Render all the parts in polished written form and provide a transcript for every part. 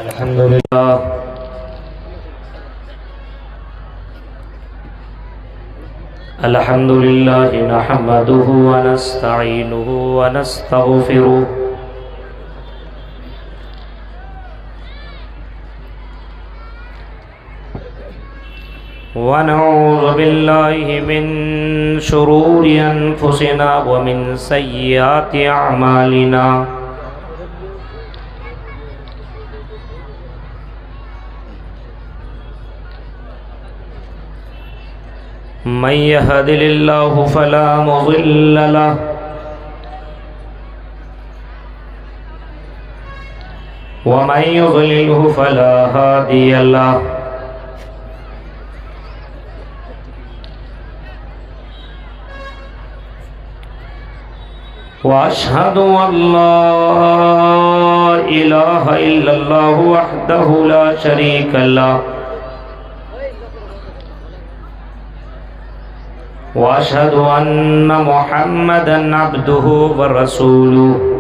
अल्हम्दुलिल्लाह अल्हम्दुलिल्लाह नहमदुहु व नस्तईनुहु व नस्तगफिरुह व नऊज़ु बिल्लाहि मिन शुरूरि अनफुसिना व मिन सय्यिआति अअमालिना मन यहदिल्लाहु फला मुज़िल्ल लहु व मन युज़लिल्हु फला हादिय लहु। व अशहदु अल्ला इलाहा इल्लल्लाहु वहदहु ला शरीक लहु वअशहदु अन्न मुहम्मदन अब्दुहु व रसूलुहु।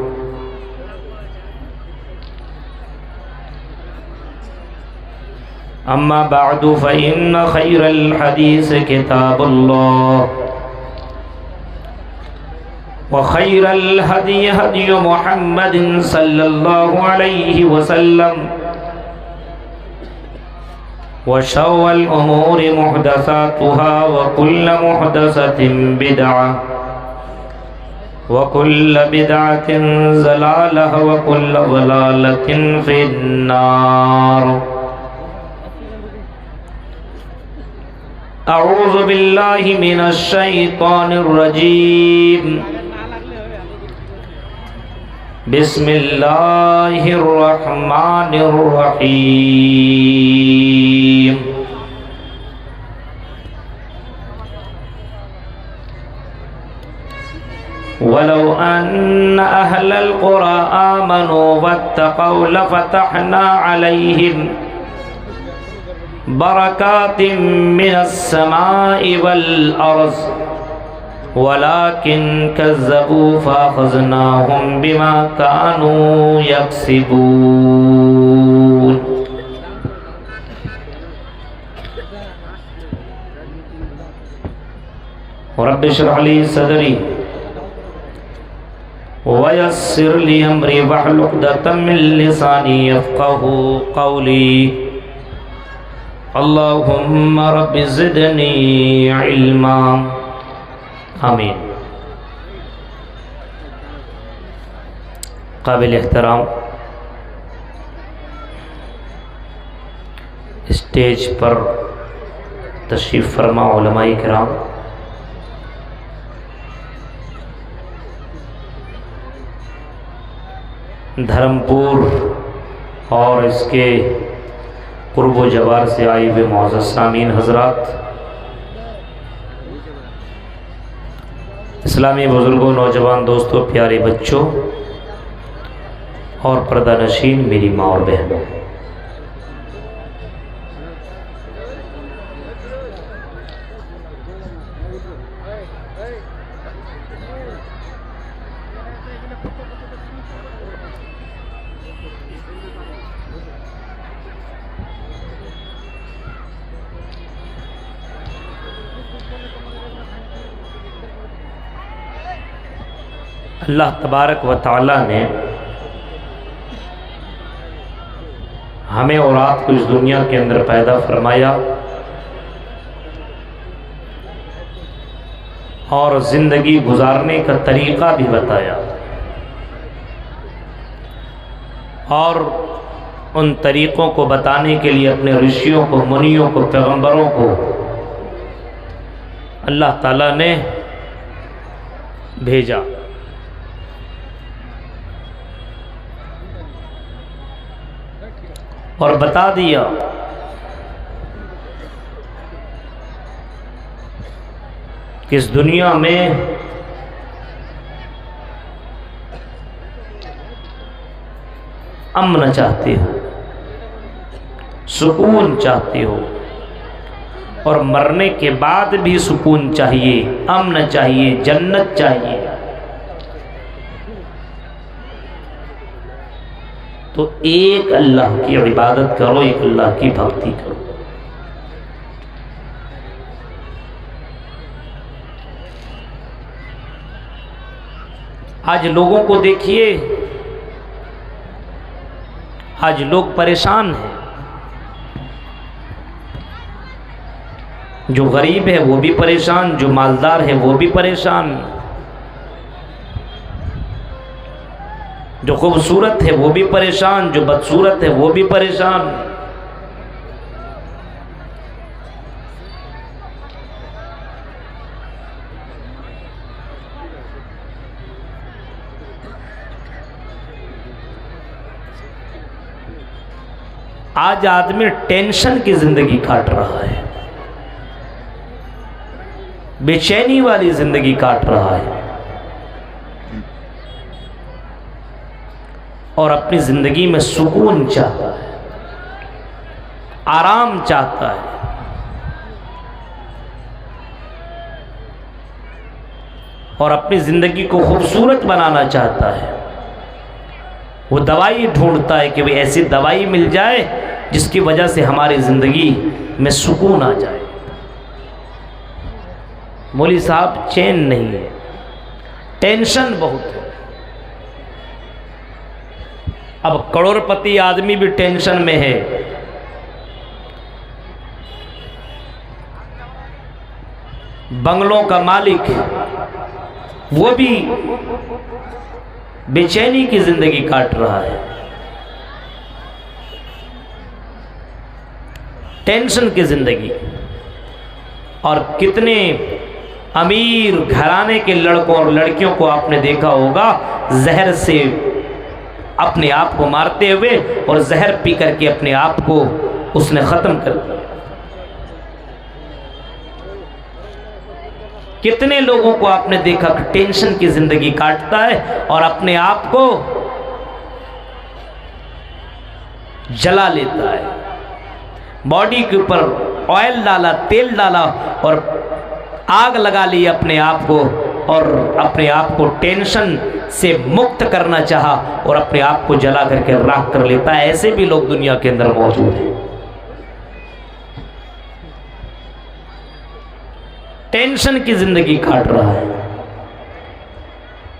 अम्मा बअदु फ़इन्न खैरल हदीस किताबुल्लाह व खैरल हदी हदी मुहम्मदिन सल्लल्लाहु अलैहि वसल्लम व शर्रल उमूरि मुहदसातुहा व कुल्लु मुहदसतिन बिदअह व कुल्लु बिदअतिन ज़लालह व कुल्लु ज़लालतिन फिन्नार। अऊज़ु बिल्लाहि मिनश शैतानिर रजीम। बिस्मिल्लाहिर रहमानिर रहीम। वलौ अन्न अहलल क़ुरा आमनू वत्तक़ौ लफ़तहना अलैहिम बरकातिम मिनस समाई वल अर्ज़ वलाकिन कज़्ज़बू फ़अख़ज़नाहुम बिमा कानू यक्सिबून। रब्बि इश्रह ली सदरी वयस्सिर ली अमरी वहलुल उक़दतम मिन लिसानी यफ़क़हू क़ौली। अल्लाहुम्मा रब्बि ज़िदनी इल्मा। आमीन। काबिल एहतराम स्टेज पर तशरीफ़ फरमा उलमाए किराम, धर्मपुर और इसके कुर्ब जवार से आए हुए मुअज़्ज़ज़ सामीन हज़रात, इस्लामी बुज़ुर्गों, नौजवान दोस्तों, प्यारे बच्चों और पर्दा नशीन मेरी माँ और बहनों, अल्लाह तबारक व तआला ने हमें और आपको इस दुनिया के अंदर पैदा फरमाया और ज़िंदगी गुजारने का तरीक़ा भी बताया और उन तरीक़ों को बताने के लिए अपने ऋषियों को, मुनियों को, पैगंबरों को अल्लाह ताला ने भेजा। और बता दिया कि इस दुनिया में अमन चाहते हो, सुकून चाहते हो और मरने के बाद भी सुकून चाहिए, अमन चाहिए, जन्नत चाहिए। तो एक अल्लाह की इबादत करो, एक अल्लाह की भक्ति करो। आज लोगों को देखिए, आज लोग परेशान हैं। जो गरीब है वो भी परेशान, जो मालदार है वो भी परेशान, जो खूबसूरत है वो भी परेशान, जो बदसूरत है वो भी परेशान। आज आदमी टेंशन की जिंदगी काट रहा है, बेचैनी वाली जिंदगी काट रहा है और अपनी जिंदगी में सुकून चाहता है, आराम चाहता है। और अपनी जिंदगी को खूबसूरत बनाना चाहता है। वो दवाई ढूंढता है कि भाई ऐसी दवाई मिल जाए जिसकी वजह से हमारी जिंदगी में सुकून आ जाए। मौलवी साहब चैन नहीं है, टेंशन बहुत है। अब करोड़पति आदमी भी टेंशन में है, बंगलों का मालिक वो भी बेचैनी की जिंदगी काट रहा है, टेंशन की जिंदगी। और कितने अमीर घराने के लड़कों और लड़कियों को आपने देखा होगा जहर से अपने आप को मारते हुए, और जहर पी करके अपने आप को उसने खत्म कर दिया। कितने लोगों को आपने देखा कि टेंशन की जिंदगी काटता है और अपने आप को जला लेता है, बॉडी के ऊपर ऑयल डाला, तेल डाला और आग लगा ली अपने आप को, और अपने आप को टेंशन से मुक्त करना चाहा और अपने आप को जला करके राख कर लेता है। ऐसे भी लोग दुनिया के अंदर मौजूद हैं। टेंशन की जिंदगी काट रहा है।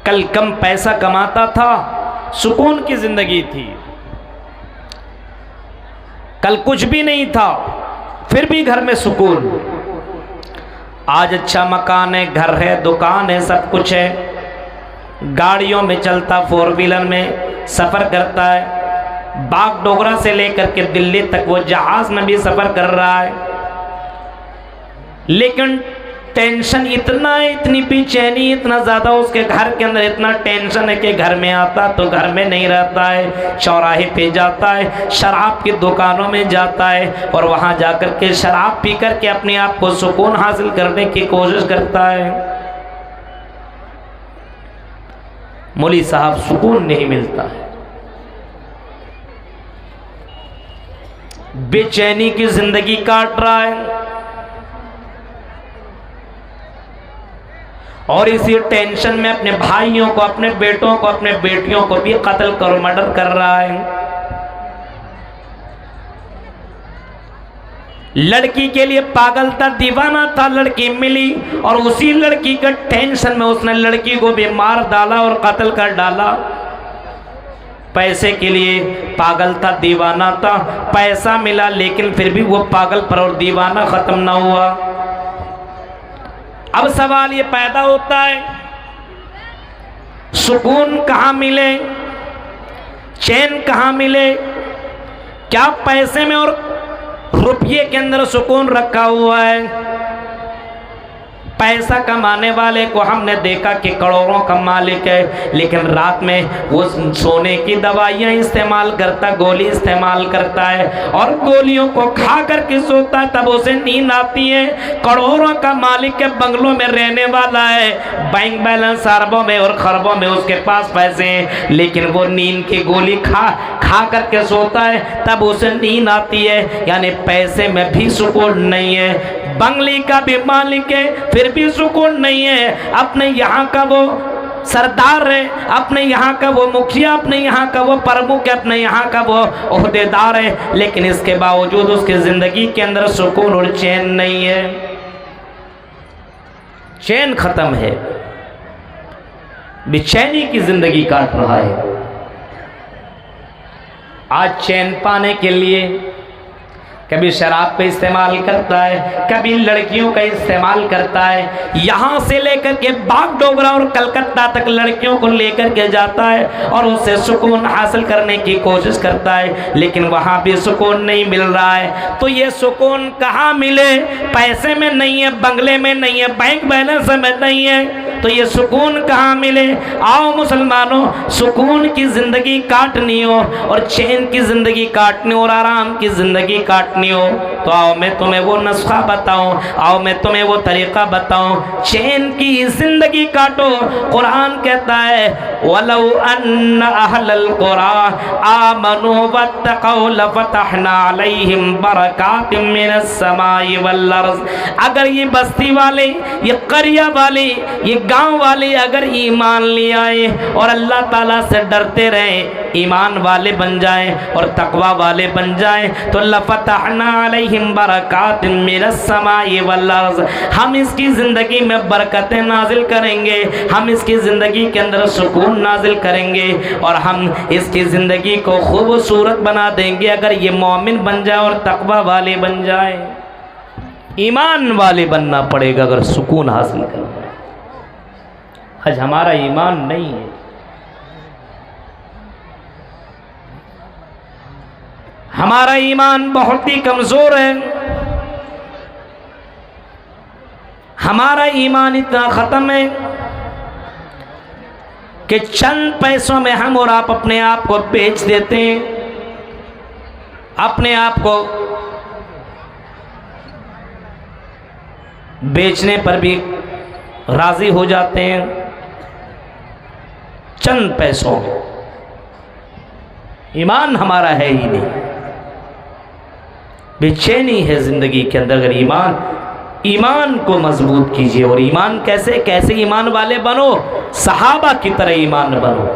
कल कम पैसा कमाता था, सुकून की जिंदगी थी। कल कुछ भी नहीं था, फिर भी घर में सुकून। आज अच्छा मकान है, घर है, दुकान है, सब कुछ है, गाड़ियों में चलता, फोर व्हीलर में सफर करता है, बागडोगरा से लेकर के दिल्ली तक वो जहाज में भी सफर कर रहा है। लेकिन टेंशन इतना है, इतनी बेचैनी इतना ज्यादा उसके घर के अंदर, इतना टेंशन है कि घर में आता तो घर में नहीं रहता है, चौराहे पे जाता है, शराब की दुकानों में जाता है और वहां जाकर के शराब पी करके अपने आप को सुकून हासिल करने की कोशिश करता है। मौलवी साहब सुकून नहीं मिलता है, बेचैनी की जिंदगी काट रहा है और इसी टेंशन में अपने भाइयों को, अपने बेटों को, अपने बेटियों को भी कत्ल कर, मर्डर कर रहा है। लड़की के लिए पागल था, दीवाना था, लड़की मिली और उसी लड़की का टेंशन में उसने लड़की को भी मार डाला और कत्ल कर डाला। पैसे के लिए पागल था, दीवाना था, पैसा मिला लेकिन फिर भी वो पागल पर और दीवाना खत्म ना हुआ। अब सवाल ये पैदा होता है, सुकून कहाँ मिले, चैन कहाँ मिले? क्या पैसे में और रुपये के अंदर सुकून रखा हुआ है? पैसा कमाने वाले को हमने देखा कि करोड़ों का मालिक है, लेकिन रात में वो सोने की दवाइयां इस्तेमाल करता, गोली इस्तेमाल करता है और गोलियों को खा करके सोता है, तब उसे नींद आती है। करोड़ों का मालिक के बंगलों में रहने वाला है, बैंक बैलेंस अरबों में और खरबों में उसके पास पैसे हैं, लेकिन वो नींद की गोली खा करके सोता है, तब उसे नींद आती है। यानी पैसे में भी सुकून नहीं है, बंगले का भी मालिक है फिर भी सुकून नहीं है, अपने यहाँ का वो सरदार है, अपने यहाँ का वो मुखिया, अपने यहाँ का वो प्रमुख है, अपने यहाँ का वो ओहदेदार है, लेकिन इसके बावजूद उसकी जिंदगी के अंदर सुकून और चैन नहीं है। चैन खत्म है, बेचैनी की जिंदगी काट रहा है। आज चैन पाने के लिए कभी शराब का इस्तेमाल करता है, कभी लड़कियों का इस्तेमाल करता है, यहाँ से लेकर के बागडोगरा और कलकत्ता तक लड़कियों को लेकर के जाता है और उससे सुकून हासिल करने की कोशिश करता है, लेकिन वहाँ भी सुकून नहीं मिल रहा है। तो ये सुकून कहाँ मिले? पैसे में नहीं है, बंगले में नहीं है, बैंक बैलेंस में नहीं है, तो ये सुकून कहाँ मिले? आओ मुसलमानों, सुकून की जिंदगी काटनी हो और चैन की जिंदगी काटनी और आराम की जिंदगी काटनी हो, तो आओ मैं तुम्हें वो नुस्खा बताऊं, आओ मैं तुम्हें वो तरीका बताऊं, चैन की जिंदगी काटो। कुरान कहता है वलौ अन्न अहलल कुरा आमनु वत्तक़ौ लफ़तहना अलैहिम बरकातिम मिनस समाई वल अर्ज़। अगर ये बस्ती वाले, ये करिया वाले, ये गांव वाले अगर ईमान ले आए और अल्लाह ताला से डरते रहे, ईमान वाले बन जाए और तकवा वाले बन जाए, तो लफ़तहना अलैहिम बरकातिम मिनस समाई वल अर्ज़, हम इसकी ज़िंदगी में बरकतें नाजिल करेंगे, हम इसकी ज़िंदगी के अंदर सुकून नाजिल करेंगे और हम इसकी ज़िंदगी को खूबसूरत बना देंगे अगर ये मोमिन बन जाए और तकवा वाले बन जाए। ईमान वाले बनना पड़ेगा अगर सुकून हासिल करना है। आज हमारा ईमान नहीं है, हमारा ईमान बहुत ही कमजोर है, हमारा ईमान इतना खत्म है कि चंद पैसों में हम और आप अपने आप को बेच देते हैं, अपने आप को बेचने पर भी राजी हो जाते हैं चंद पैसों में। ईमान हमारा है ही नहीं, बेचैनी है जिंदगी के अंदर। अगर ईमान को मजबूत कीजिए। और ईमान कैसे ईमान वाले बनो? सहाबा की तरह ईमान बनो।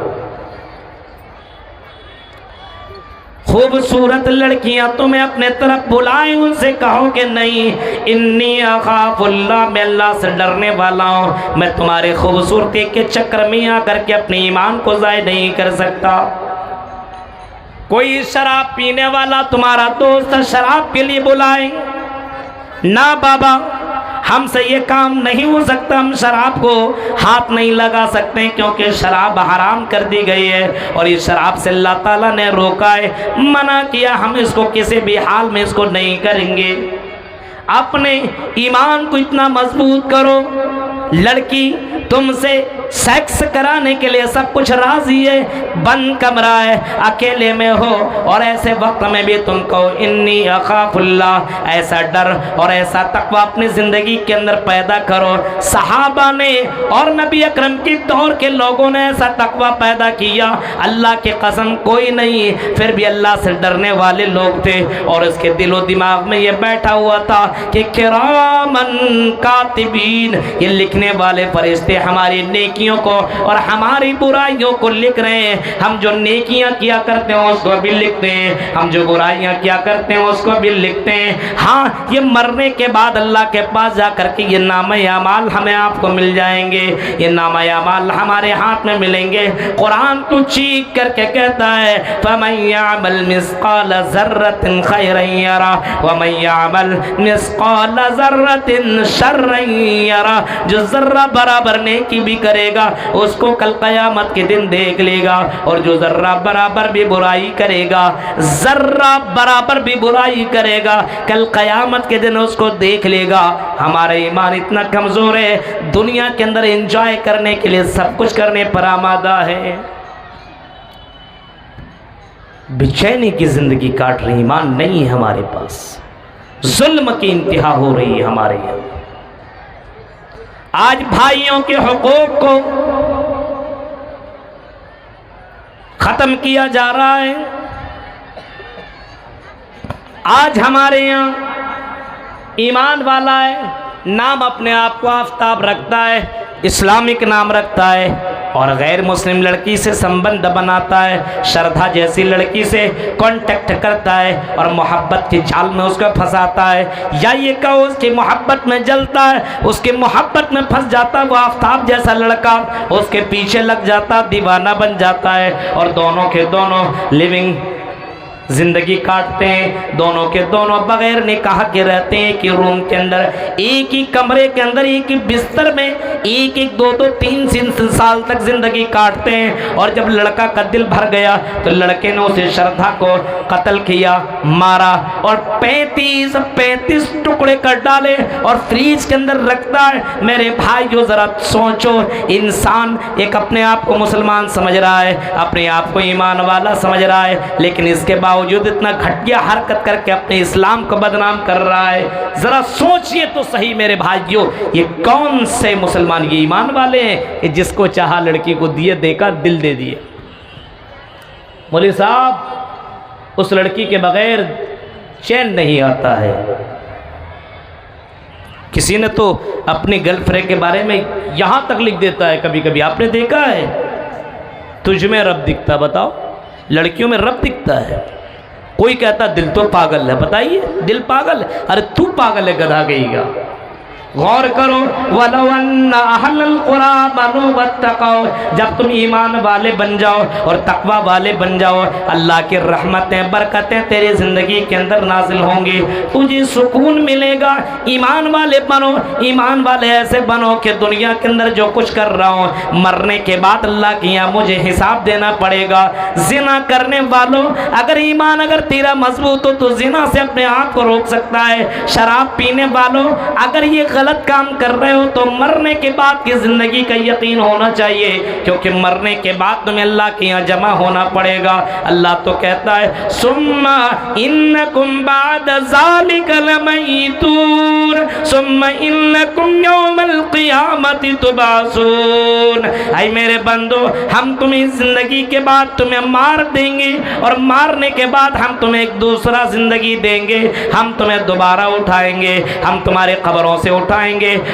खूबसूरत लड़कियां तुम्हें अपने तरफ बुलाएं, उनसे कहो कि नहीं, इन्नी अखाफुल्लाह, मैं अल्लाह से डरने वाला हूं, मैं तुम्हारे खूबसूरती के चक्कर में आकर के अपने ईमान को ज़ाय नहीं कर सकता। कोई शराब पीने वाला तुम्हारा दोस्त शराब के लिए बुलाए, ना बाबा हमसे ये काम नहीं हो सकता, हम शराब को हाथ नहीं लगा सकते क्योंकि शराब हराम कर दी गई है और इस शराब से अल्लाह ताला ने रोका है, मना किया, हम इसको किसी भी हाल में इसको नहीं करेंगे। अपने ईमान को इतना मजबूत करो। लड़की तुमसे सेक्स कराने के लिए सब कुछ राजी है, बंद कमरा है, अकेले में हो और ऐसे वक्त में भी तुम कहो इन्नी अखाफुल्लाह, ऐसा डर और ऐसा तकवा अपनी ज़िंदगी के अंदर पैदा करो। सहाबा ने और नबी अकरम के दौर के लोगों ने ऐसा तकवा पैदा किया, अल्लाह की कसम कोई नहीं, फिर भी अल्लाह से डरने वाले लोग थे और उसके दिलो दिमाग में ये बैठा हुआ था कि किरामन कातिबीन, ये लिखने वाले फरिश्ते हमारी नेकियों को और हमारी बुराइयों को लिख रहे हैं। हम जो नेकियां किया करते हैं उसको भी लिखते हैं, हम जो बुराइयां किया करते हैं उसको भी लिखते हैं। हाँ, ये मरने के बाद अल्लाह के पास जा करके ये नाम-ए-अमाल हमें आपको मिल जाएंगे, ये नाम-ए-अमाल हमारे हाथ में मिलेंगे। कुरान तो चीख करके कहता है फमन यअमल मिस्काल ज़र्रतिन खैरन यरा वमन यअमल मिस्काल ज़र्रतिन शर्रन यरा, जो जर्रा बराबर नेकी भी करेगा उसको कल क़यामत के दिन देख लेगा और जो जर्रा बराबर भी बुराई करेगा, जर्रा बराबर भी बुराई करेगा, कल क़यामत के दिन उसको देख लेगा। हमारा ईमान इतना कमज़ोर है, दुनिया के अंदर एंजॉय करने के लिए सब कुछ करने पर आमादा है, बेचैनी की ज़िंदगी काट रही, ईमान नहीं है हमारे पास, जुल्म की इंतहा हो रही है हमारे यहाँ। आज भाइयों के हुकूक को खत्म किया जा रहा है। आज हमारे यहाँ ईमान वाला है, नाम अपने आप को आफताब रखता है, इस्लामिक नाम रखता है और गैर मुस्लिम लड़की से संबंध बनाता है, श्रद्धा जैसी लड़की से कांटेक्ट करता है और मोहब्बत की जाल में उसको फंसाता है, या ये कहो उसकी मोहब्बत में जलता है, उसकी मोहब्बत में फंस जाता है, वो आफ्ताब जैसा लड़का उसके पीछे लग जाता, दीवाना बन जाता है और दोनों के दोनों लिविंग जिंदगी काटते हैं, दोनों के दोनों बगैर निकाह के रहते हैं, एक ही रूम के अंदर, एक ही कमरे के अंदर, एक ही बिस्तर में एक एक दो दो तीन साल तक जिंदगी काटते हैं। और जब लड़का का दिल भर गया तो लड़के ने उसे श्रद्धा को कत्ल किया, मारा और 35 टुकड़े कर डाले और फ्रीज के अंदर रखता है। मेरे भाइयों जरा सोचो, इंसान एक अपने आप को मुसलमान समझ रहा है, अपने आप को ईमान वाला समझ रहा है, लेकिन इसके बावजूद इतना घटिया हरकत करके अपने इस्लाम को बदनाम कर रहा है। जरा सोचिए तो सही मेरे भाइयों, ये कौन से मुसलमान, ये ईमान वाले हैं कि जिसको चाहा लड़की को दिए, देखा दिल दे दिए। मौलवी साहब, उस लड़की के बगैर चैन नहीं आता है। किसी ने तो अपनी गर्लफ्रेंड के बारे में यहां तक लिख देता है, कभी कभी आपने देखा है, तुझ में रब दिखता, बताओ, लड़कियों में रब दिखता है। कोई कहता दिल तो पागल है, बताइए दिल पागल है, अरे तू पागल है गधा गईगा। गौर करो, जब तुम ईमान वाले बन जाओ और तकवा वाले बन जाओ, अल्लाह की रहमतें बरकतें तेरी जिंदगी के अंदर नाजिल होंगी, तुझे सुकून मिलेगा। ईमान वाले बनो, ईमान वाले ऐसे बनो कि दुनिया के अंदर जो कुछ कर रहा हूँ मरने के बाद अल्लाह के यहाँ मुझे हिसाब देना पड़ेगा। जिना करने वालों, अगर ईमान अगर तेरा मजबूत हो तो जिना से अपने आप को रोक सकता है। शराब पीने वालों, अगर ये गलत काम कर रहे हो तो मरने के बाद की जिंदगी का यकीन होना चाहिए, क्योंकि मरने के बाद तुम्हें अल्लाह के यहाँ जमा होना पड़ेगा। अल्लाह तो कहता है सुम्मा इन्नकुम बाद ज़ालिका लमय्यतून सुम्मा इन्नकुम यौमल क़ियामति तुबासून। ऐ मेरे बंदो, हम तुम्हें जिंदगी के बाद तुम्हें मार देंगे और मारने के बाद हम तुम्हें एक दूसरा जिंदगी देंगे, हम तुम्हें दोबारा उठाएंगे, हम तुम्हारे कब्रों से उठाएंगे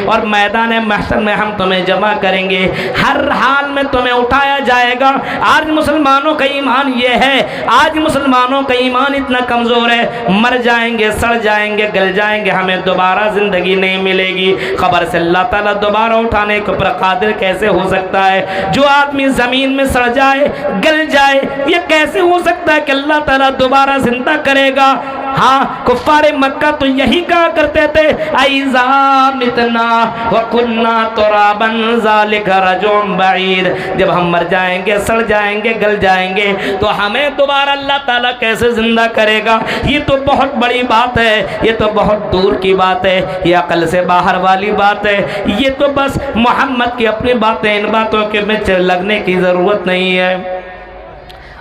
और मैदान महशर में हम तुम्हें जमा करेंगे। हर हाल में तुम्हें उठाया जाएगा। आज मुसलमानों का ईमान ये है, आज मुसलमानों का ईमान इतना कमजोर है, मर जाएंगे, सड़ जाएंगे, गल जाएंगे, हमें दोबारा जिंदगी नहीं मिलेगी। खबर से अल्लाह ताला दोबारा उठाने के ऊपर कादिर कैसे हो सकता है? जो आदमी जमीन में सड़ जाए, गल जाए, ये कैसे हो सकता है कि अल्लाह ताला दोबारा जिंदा करेगा? हाँ, कुफ्फारे मक्का तो यही कहा करते थे, ऐज़ा मितना व कुन्ना तुराबन ज़ालिका रजुम बईद। जब हम मर जाएंगे, सड़ जाएंगे, गल जाएंगे, तो हमें दोबारा अल्लाह ताला कैसे जिंदा करेगा? ये तो बहुत बड़ी बात है, ये तो बहुत दूर की बात है, ये अकल से बाहर वाली बात है। ये तो बस मोहम्मद की अपनी बातें, इन बातों के में लगने की ज़रूरत नहीं है।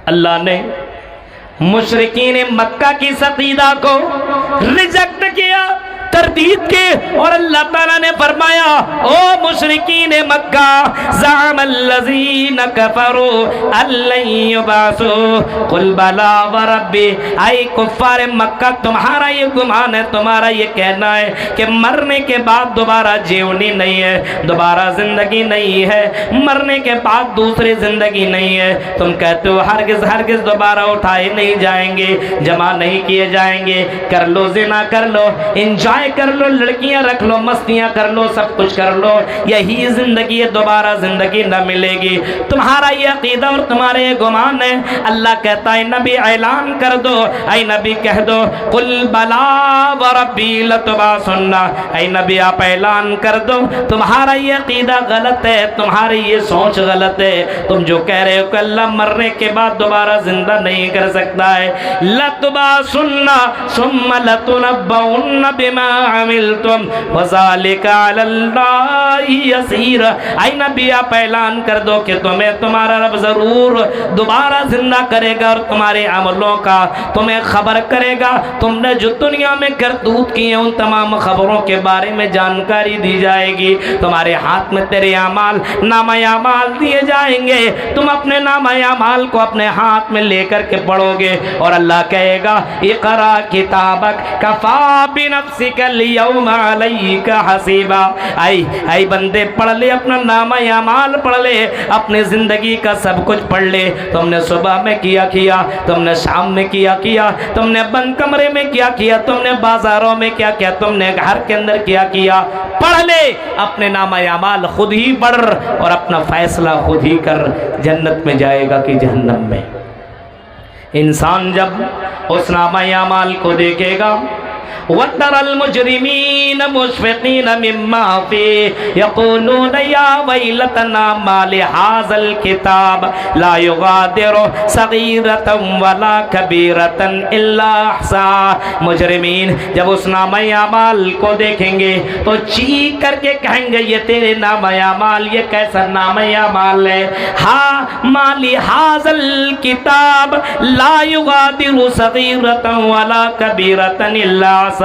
अल्लाह ने मुशरिकीन मक्का की सकीदा को रिजेक्ट किया, तरदीद के, और अल्लाह ताला ने फरमाया ओ मुशरिकीन मक्का ज़अमल्लज़ीन कफ़रू अल्लन युबअसू कुल बला व रब्बी। ऐ कुफ़ार मक्का, तुम्हारा ये गुमान है, तुम्हारा ये कहना है कि मरने के बाद दोबारा जीवनी नहीं है, दोबारा जिंदगी नहीं है, मरने के बाद दूसरी जिंदगी नहीं है। तुम कहते हो हरगिज़ हरगिज़ दोबारा उठाए नहीं जाएंगे, जमा नहीं किए जाएंगे। कर लो, ज़िना कर लो, इंजॉय कर लो, लड़कियां रख लो, मस्तियां कर लो, सब कुछ कर लो, यही जिंदगी है, दोबारा जिंदगी न मिलेगी। तुम्हारा ये अकीदा और तुम्हारे ये गुमान है। अल्लाह कहता है नबी ऐलान कर दो, ऐ नबी कह दो कुल बला व रब्बी लतुबासुन्ना। ऐ नबी आप ऐलान कर दो तुम्हारा ये अकीदा गलत है, तुम्हारी ये सोच गलत है। तुम जो कह रहे हो कि अल्लाह मरने के बाद दोबारा जिंदा नहीं कर सकता है, लतुबासुन्ना सुम्मा लतुनब्बउन्ना बिमा अमिलतुम वज़ालिका अलल्लाहि यसीर। ऐ नबी आप ऐलान कर दो कि तुम्हें तुम्हारा रब जरूर दोबारा जिंदा करेगा और तुम्हारे अमलों का तुम्हें खबर करेगा। तुमने जो दुनिया में करतूत किए उन तमाम खबरों के बारे में जानकारी दी जाएगी। तुम्हारे हाथ में तेरे अमाल, नामा अमाल दिए जाएंगे, तुम अपने नामा अमाल को अपने हाथ में लेकर के पढ़ोगे और अल्लाह कहेगा इक़रा किताबक कफ़ा बिनफ्सिक कल यौमा अलैका हसीबा। आई बंदे पढ़ ले अपना नामा अमाल पढ़ ले, अपने जिंदगी का सब कुछ पढ़ ले। तुमने सुबह में किया किया, तुमने शाम में किया किया, तुमने बंद कमरे में क्या किया, तुमने बाजारों में क्या किया, तुमने घर के अंदर क्या किया, पढ़ ले। अपने नामा अमाल खुद ही पढ़ और अपना फैसला खुद ही कर, जन्नत में जाएगा कि जहन्नम में। इंसान जब उस नामा अमाल को देखेगा, वतरल मुजरिमीन मुशफिकीन मिम्मा फी यक़ूलून या वैलतना मा लिहाज़ल किताब ला युगादिरु सगीरतन वला कबीरतन इल्ला अहसा। मुजरिमीन जब उस नामा अमाल को देखेंगे तो चीख करके कहेंगे, ये तेरे नामा अमाल, ये कैसा नामा अमाल है। हाँ, मा लिहाज़ल किताब ला युगादिरु सगीरतन वला कबीरतन इल्ला अहसा।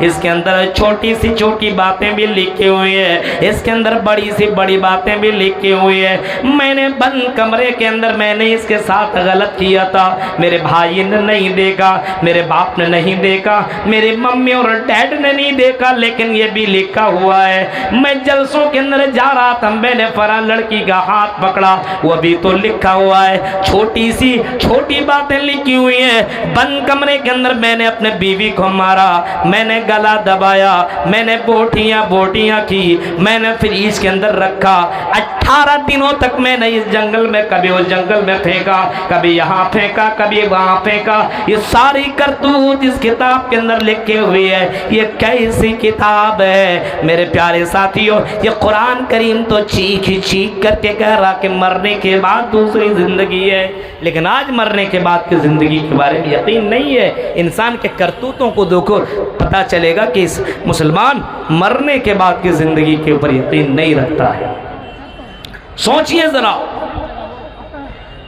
इसके अंदर छोटी सी छोटी बातें भी लिखी हुई है, इसके अंदर बड़ी सी बड़ी बातें भी लिखी हुई है। मैंने बंद कमरे के अंदर मैंने इसके साथ गलत किया था, मेरे भाई ने नहीं देखा, मेरे बाप ने नहीं देखा, मेरे मम्मी और डैड ने नहीं देखा, लेकिन ये भी लिखा हुआ है। मैं जलसों के अंदर जा रहा था, मैंने फलां लड़की का हाथ पकड़ा, वो भी तो लिखा हुआ है। छोटी सी छोटी बातें लिखी हुई है। बंद कमरे के अंदर मैंने अपने बीवी को मारा, मैंने गला दबाया, मैंने बोटियां की, मैंने फ्रीज के अंदर रखा। 18 दिनों तक मैंने इस जंगल में, कभी उस जंगल में फेंका, कभी यहाँ फेंका, कभी वहाँ फेंका। ये सारी करतूत इस किताब के अंदर लिखे हुए है। ये कैसी किताब है मेरे प्यारे साथियों? ये कुरान करीम तो चीख चीख करके कह रहा कि मरने के बाद दूसरी जिंदगी है, लेकिन आज मरने के बाद की जिंदगी के बारे में यकीन नहीं है। इंसान के करतूतों को देखो, पता चलेगा कि इस मुसलमान मरने के बाद की जिंदगी के ऊपर यकीन नहीं रखता है। सोचिए जरा,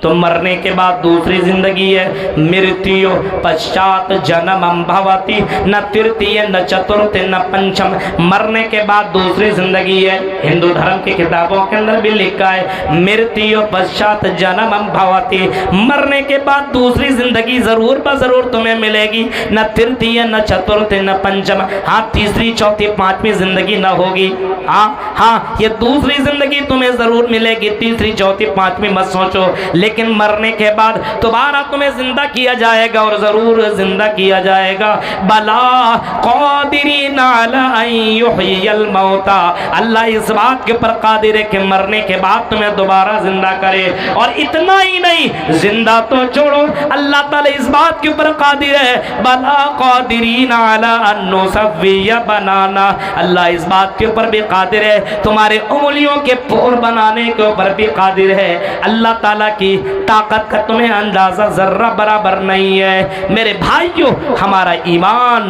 तो मरने के बाद दूसरी जिंदगी है। मृत्यु पश्चात जन्मम भवति, न तृतीय न चतुर्थ न पंचम। मरने के बाद दूसरी जिंदगी है। हिंदू धर्म की किताबों के अंदर भी लिखा है, मृत्यु पश्चात जन्मम भवति। मरने के बाद दूसरी जिंदगी जरूर जरूर तुम्हें मिलेगी। न तृतीय न चतुर्थ न पंचम। हाँ, तीसरी चौथी पांचवी जिंदगी न होगी। हाँ, ये दूसरी जिंदगी तुम्हें जरूर मिलेगी, तीसरी चौथी पांचवी मत सोचो। लेकिन मरने के बाद दोबारा तुम्हें जिंदा किया जाएगा, और जरूर जिंदा किया जाएगा। बला कादिरीन अला अन युहयिल मौता। अल्लाह इस बात के ऊपर कादिर है कि मरने के बाद तुम्हें दोबारा जिंदा करे। और इतना ही नहीं, जिंदा तो छोड़ो, अल्लाह ताला इस बात के ऊपर कादिर है, बला कादिरीन अला अन नुसव्विय बनाना। अल्लाह इस बात के ऊपर भी कादिर है, तुम्हारे उंगलियों के पोर बनाने के ऊपर भी कादिर है। अल्लाह ताला की ताकत का तुम्हें अंदाजा जर्रा बराबर नहीं है। मेरे भाइयों, हमारा ईमान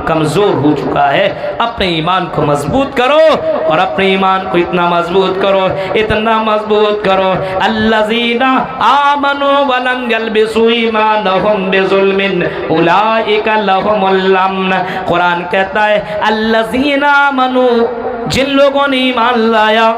कमजोर हो चुका है। अपने ईमान को मजबूत करो, और अपने ईमान को इतना मजबूत करो, इतना मजबूत करो। अल्लज़ीना आमनू वलम यल्बिसू ईमानहुम बिजुल्मिन उलाइका लहुमुल अम्न। कुरान कहता है अल्लज़ीना आमनू, जिन लोगों ने ईमान लाया,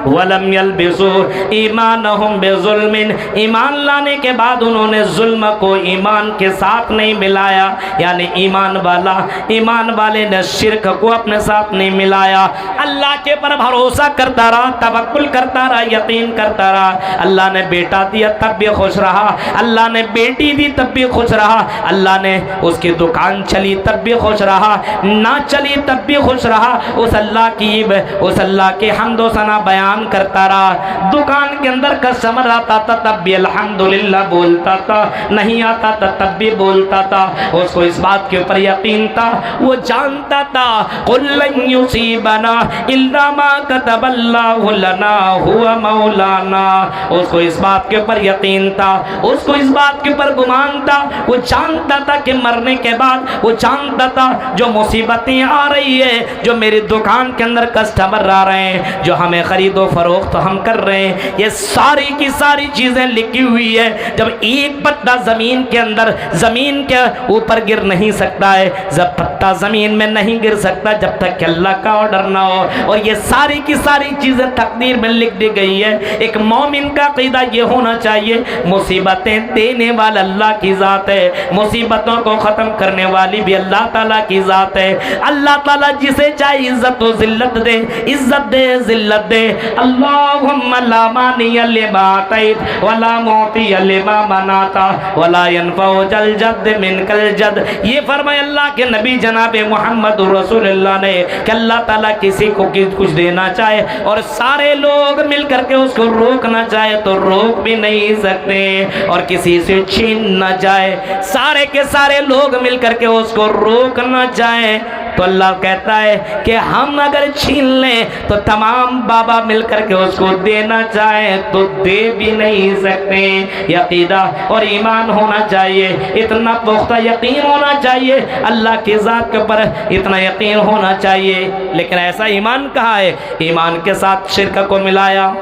वलम यल्बिसू ईमानहुम बिजुल्मिन, ईमान लाने के बाद उन्होंने जुल्म को ईमान के साथ नहीं मिलाया। यानी ईमान वाले ने शिर्क को अपने साथ नहीं मिलाया। अल्लाह के पर भरोसा करता रहा, तवक्कुल करता रहा, यकीन करता रहा। अल्लाह ने बेटा दिया तब भी खुश रहा, अल्लाह ने बेटी दी तब भी खुश रहा, अल्लाह ने उसकी दुकान चली तब भी खुश रहा, ना चली तब भी खुश रहा। उस अल्लाह की हम्दो सना बयान करता रहा। दुकान के अंदर कस्टमर आता था तब भी अल्हम्दुलिल्लाह बोलता था, नहीं आता था तब भी बोलता था। उसको इस बात के ऊपर यकीन था, वो जानता था कुल लन युसीबना इल्ला मा कतबल्लाहु लना हुवा मौलाना। उसको इस बात के ऊपर यकीन था, उसको इस बात के ऊपर गुमान था। वो जानता था कि मरने के बाद, वो जानता था जो मुसीबतें आ रही है, जो मेरी दुकान के अंदर कस्टमर आ रहे हैं, जो हमें खरीदो व फरोख्त तो हम कर रहे हैं, ये सारी की सारी चीज़ें लिखी हुई है। जब एक पत्ता ज़मीन के अंदर, ज़मीन के ऊपर गिर नहीं सकता है, जब पत्ता ज़मीन में नहीं गिर सकता जब तक कि अल्लाह का ऑर्डर ना हो। और ये सारी की सारी चीज़ें तकदीर में लिख दी गई है। एक मोमिन का क़ीदा ये होना चाहिए, मुसीबतें देने वाला अल्लाह की ज़ात है, मुसीबतों को ख़त्म करने वाली भी अल्लाह ताला की ज़ात है। अल्लाह ताला जिसे चाहे इज़्ज़त व ज़िल्लत दे, इज़्ज़त दे, ज़िल्लत दे। अल्लाहुम्मा ला मानिया लिमा अतैत वला मुअतिया लिमा मनाता वला यनफउ जल जद मिनकल जद। ये फरमाए अल्लाह के नबी जनाब मोहम्मद रसूलुल्लाह ने कि अल्लाह ताला किसी को कुछ देना चाहे और सारे लोग मिल करके उसको रोकना चाहे तो रोक भी नहीं सकते, और किसी से छीन ना जाए, सारे के सारे लोग मिल करके उसको रोकना चाहे तो अल्लाह कहता है कि हम अगर छीन लें तो तमाम बाबा मिल करके उसको देना चाहे तो दे भी नहीं सकते। यकीदा और ईमान होना चाहिए, इतना पुख्ता यकीन होना चाहिए अल्लाह की ज़ात के ऊपर, इतना यकीन होना चाहिए। लेकिन ऐसा ईमान कहाँ है? ईमान के साथ शिरक को मिलाया।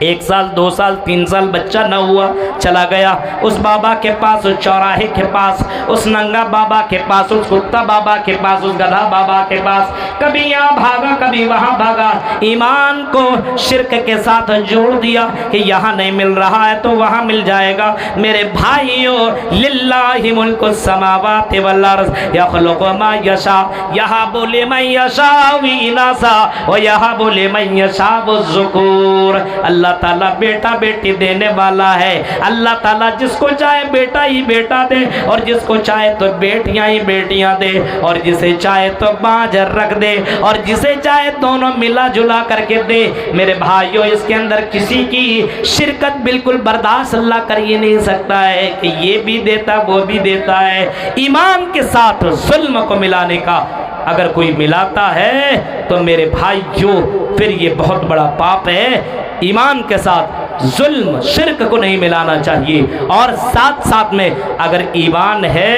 1 साल 2 साल 3 साल बच्चा न हुआ, चला गया उस बाबा के पास, उस चौराहे के पास, उस नंगा बाबा के पास, उस कुत्ता बाबा के पास, उस गधा बाबा के पास, कभी यहाँ भागा कभी वहाँ भागा। ईमान को शिरक के साथ जोड़ दिया कि यहाँ नहीं मिल रहा है तो वहाँ मिल जाएगा। मेरे भाइयों, लिल्लाहि मुल्कु समावाति वल अर्ज़ यख़्लुक़ु मा यशा, यहाँ बोले मैं यशा विनासा और यहाँ बोले मैं यशा ज़ुकूर। अल्लाह ताला बेटा बेटी देने वाला है। अल्लाह ताला जिसको चाहे बेटा ही बेटा दे और जिसको चाहे तो बेटियां ही बेटियां दे, और जिसे चाहे तो बांझ रख दे और जिसे चाहे दोनों मिला जुला करके दे। मेरे भाइयों, इसके अंदर किसी की शिरकत बिल्कुल बर्दाश्त अल्लाह कर ही नहीं सकता है कि ये भी देता वो भी देता है। ईमान के साथ जुल्म को मिलाने का अगर कोई मिलाता है तो मेरे भाइयों फिर ये बहुत बड़ा पाप है। ईमान के साथ जुल्म शिरक को नहीं मिलाना चाहिए, और साथ साथ में अगर ईमान है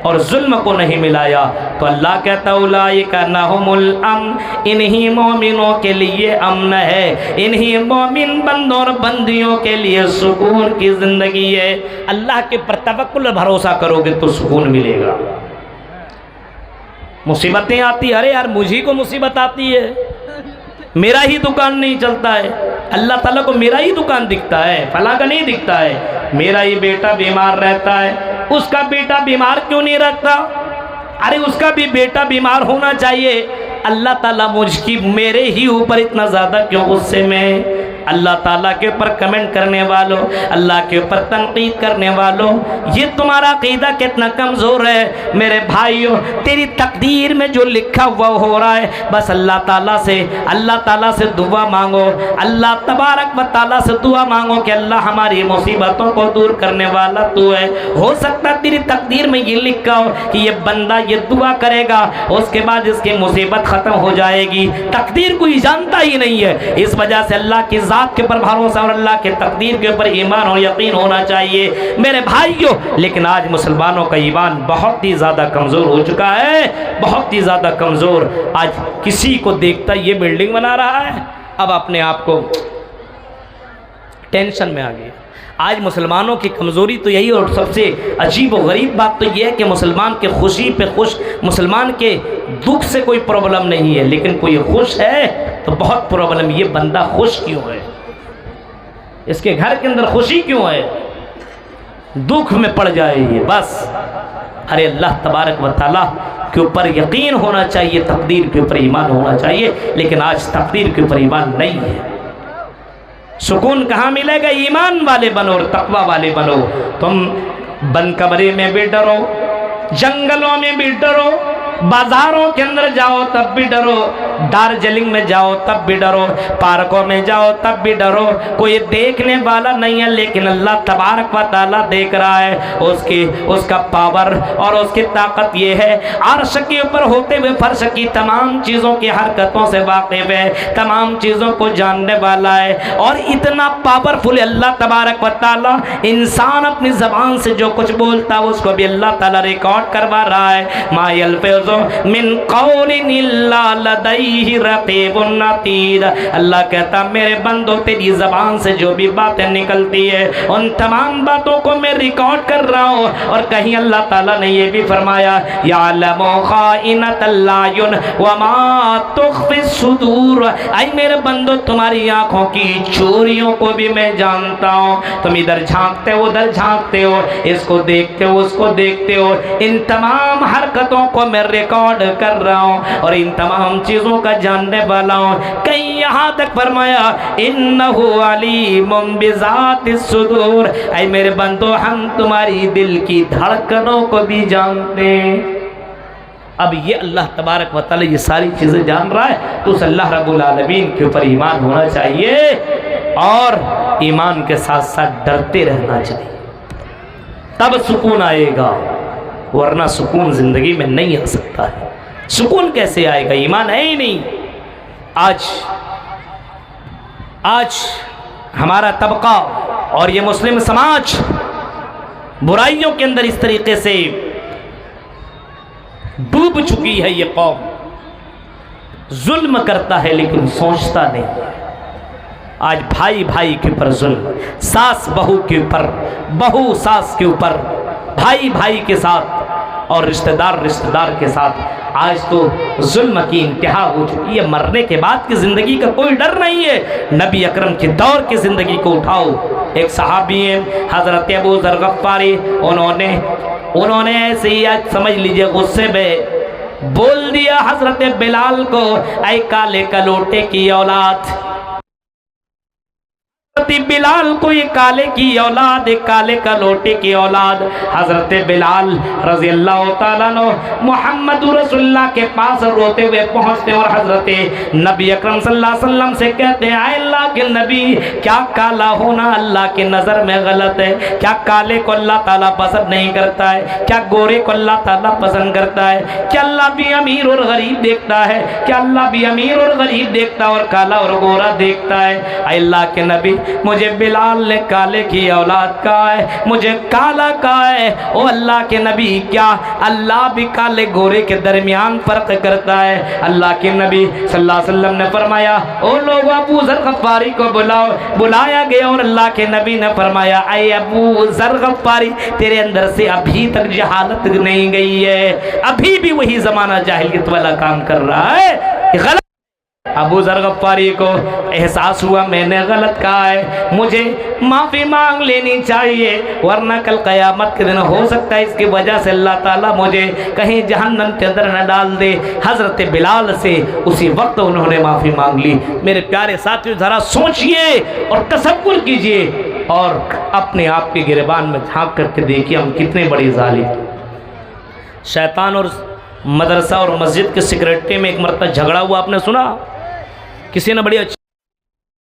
और जुल्म को नहीं मिलाया तो अल्लाह कहता उलाइका लहुमुल अम्न, इन्हीं मोमिनों के लिए अमन है, इन्हीं मोमिन बंदों और बंदियों के लिए सुकून की ज़िंदगी है। अल्लाह के पर तवक्कुल भरोसा करोगे तो सुकून मिलेगा। मुसीबतें आती, अरे यार मुझी को मुसीबत आती है, मेरा ही दुकान नहीं चलता है, अल्लाह ताला को मेरा ही दुकान दिखता है, फलां का नहीं दिखता है। मेरा ही बेटा बीमार रहता है, उसका बेटा बीमार क्यों नहीं रहता? अरे उसका भी बेटा बीमार होना चाहिए। अल्लाह ताला मुझकी मेरे ही ऊपर इतना ज़्यादा क्यों गुस्से में? अल्लाह ताला के ऊपर कमेंट करने वालों, अल्लाह के ऊपर तनकीद करने वालों, ये तुम्हारा अक़ीदा कितना कमज़ोर है। मेरे भाइयों, तेरी तकदीर में जो लिखा हुआ हो रहा है, बस अल्लाह ताला से दुआ मांगो, अल्लाह तबारक व ताला से दुआ मांगो कि अल्लाह हमारी मुसीबतों को दूर करने वाला तू है। हो सकता है तेरी तकदीर में ये लिखा हो कि ये बंदा ये दुआ करेगा, उसके बाद इसकी मुसीबत ख़त्म हो जाएगी। तकदीर कोई जानता ही नहीं है, इस वजह से अल्लाह की के ऊपर भरोसा और अल्लाह के तकदीर के ऊपर ईमान और यकीन होना चाहिए मेरे भाइयों। लेकिन आज मुसलमानों का ईमान बहुत ही ज़्यादा कमज़ोर हो चुका है, बहुत ही ज़्यादा कमज़ोर। आज किसी को देखता ये बिल्डिंग बना रहा है, अब अपने आप को टेंशन में आ गया। आज मुसलमानों की कमज़ोरी तो यही, और सबसे अजीब और गरीब बात तो यह है कि मुसलमान के खुशी पे खुश, मुसलमान के दुख से कोई प्रॉब्लम नहीं है, लेकिन कोई खुश है तो बहुत प्रॉब्लम। ये बंदा खुश क्यों है, इसके घर के अंदर खुशी क्यों है, दुख में पड़ जाए ये बस। अरे अल्लाह तबारक व तआला के ऊपर यकीन होना चाहिए, तकदीर के ऊपर ईमान होना चाहिए, लेकिन आज तकदीर के ऊपर ईमान नहीं है। सुकून कहाँ मिलेगा? ईमान वाले बनो और तकवा वाले बनो। तुम बंद कमरे में भी डरो, जंगलों में भी डरो, बाजारों के अंदर जाओ तब भी डरो, दार्जिलिंग में जाओ तब भी डरो, पार्कों में जाओ तब भी डरो। कोई देखने वाला नहीं है, लेकिन अल्लाह तबारक व तआला देख रहा है। उसका पावर और उसकी ताकत ये है, अर्श के ऊपर होते हुए फर्श की तमाम चीज़ों की हरकतों से वाकिफ है, तमाम चीज़ों को जानने वाला है, और इतना पावरफुल अल्लाह तबारक व तआला। इंसान अपनी ज़बान से जो कुछ बोलता है उसको भी अल्लाह ताला रिकॉर्ड करवा रहा है। मा यल्फिज़ु मिन क़ौलिन इल्ला लदैहि लदैहि रक़ीबुन अतीद। अल्लाह कहता मेरे बंदो तेरी ज़बान से जो भी बातें निकलती है उन तमाम बातों को मैं रिकॉर्ड कर रहा हूँ। और कहीं अल्लाह ताला ने ये भी फरमाया यालमु खाइनतल अयुन व मा तुख्फिस सुदूर। ऐ मेरे बंदो तुम्हारी आंखों की चोरियों को भी मैं जानता हूँ। तुम इधर झांकते हो उधर झांकते हो, इसको देखते हो उसको देखते हो, इन तमाम हरकतों को मैं रिकॉर्ड कर रहा हूँ और इन तमाम चीज़ों का जानने वाला हूँ। कहीं यहाँ तक फरमाया इन्नहु अलीमुम बिज़ातिस सुदूर। ऐ मेरे बंदो हम तुम्हारी दिल की धड़कनों को भी जानते हैं। अब ये अल्लाह तबारक व तआला ये सारी चीज़ें जान रहा है तो उस अल्लाह रब्बुल आलमीन के ऊपर ईमान होना चाहिए और ईमान के साथ साथ डरते रहना चाहिए, तब सुकून आएगा, वरना सुकून जिंदगी में नहीं आ सकता है। सुकून कैसे आएगा, ईमान है ही नहीं। आज हमारा तबका और ये मुस्लिम समाज बुराइयों के अंदर इस तरीके से डूब चुकी है। ये कौम जुल्म करता है लेकिन सोचता नहीं। आज भाई भाई के ऊपर जुल्म, सास बहू के ऊपर, बहू सास के ऊपर, भाई भाई के साथ और रिश्तेदार रिश्तेदार के साथ आज तो जुल्म की इंतहा हो चुकी है। मरने के बाद की जिंदगी का कोई डर नहीं है। नबी अकरम के दौर की जिंदगी को उठाओ। एक सहाबी हैं हजरत अबू ज़र गफ़ारी, उन्होंने ऐसे ही आज समझ लीजिए गुस्से में बोल दिया हजरत बिलाल को, ऐ काले कलोटे की औलाद। बिलाल को ये काले की औलाद, काले कलोटे की औलाद। हजरत बिलाल रज़ी अल्लाह ताला अन्हु मोहम्मद रसूलुल्लाह के पास रोते हुए पहुंचते और हजरत नबी अकरम सल्लल्लाहु अलैहि वसल्लम से कहते हैं अल्लाह के नबी, क्या काला होना अल्लाह की नज़र में गलत है? क्या काले को अल्लाह ताला पसंद नहीं करता है? क्या गोरे को अल्लाह ताला पसंद करता है? क्या अल्लाह भी अमीर और गरीब देखता है? क्या अल्लाह भी अमीर और गरीब देखता और काला और गोरा देखता है? अल्लाह के नबी, मुझे बिलाल ने काले की औलाद कहा है, मुझे काला कहा है। ओ अल्लाह के नबी, क्या अल्लाह भी काले गोरे के दरमियान फर्क करता है? अल्लाह के नबी सल्लल्लाहु अलैहि वसल्लम ने फरमाया ओ लोग अबू ज़र गफ़ारी को बुलाओ। बुलाया गया और अल्लाह के नबी ने फरमाया ऐ अबू ज़र गफ़ारी, तेरे अंदर से अभी तक जहालत नहीं गई है, अभी भी वही जमाना जाहिलियत वाला काम कर रहा है, गलत। अबू ज़र गफ़ारी को एहसास हुआ मैंने गलत कहा है, मुझे माफ़ी मांग लेनी चाहिए, वरना कल क़यामत के दिन हो सकता है इसकी वजह से अल्लाह ताला मुझे कहीं जहन्नम के अंदर न डाल दे। हज़रत बिलाल से उसी वक्त उन्होंने माफ़ी मांग ली। मेरे प्यारे साथियों, ज़रा सोचिए और तसव्वुर कीजिए और अपने आप के गिरबान में झांक करके देखिए हम कितने बड़ी ज़ालिम। शैतान और मदरसा और मस्जिद के सेक्रेटरी में एक मरतबा झगड़ा हुआ, आपने सुना? किसी ने बड़ी अच्छी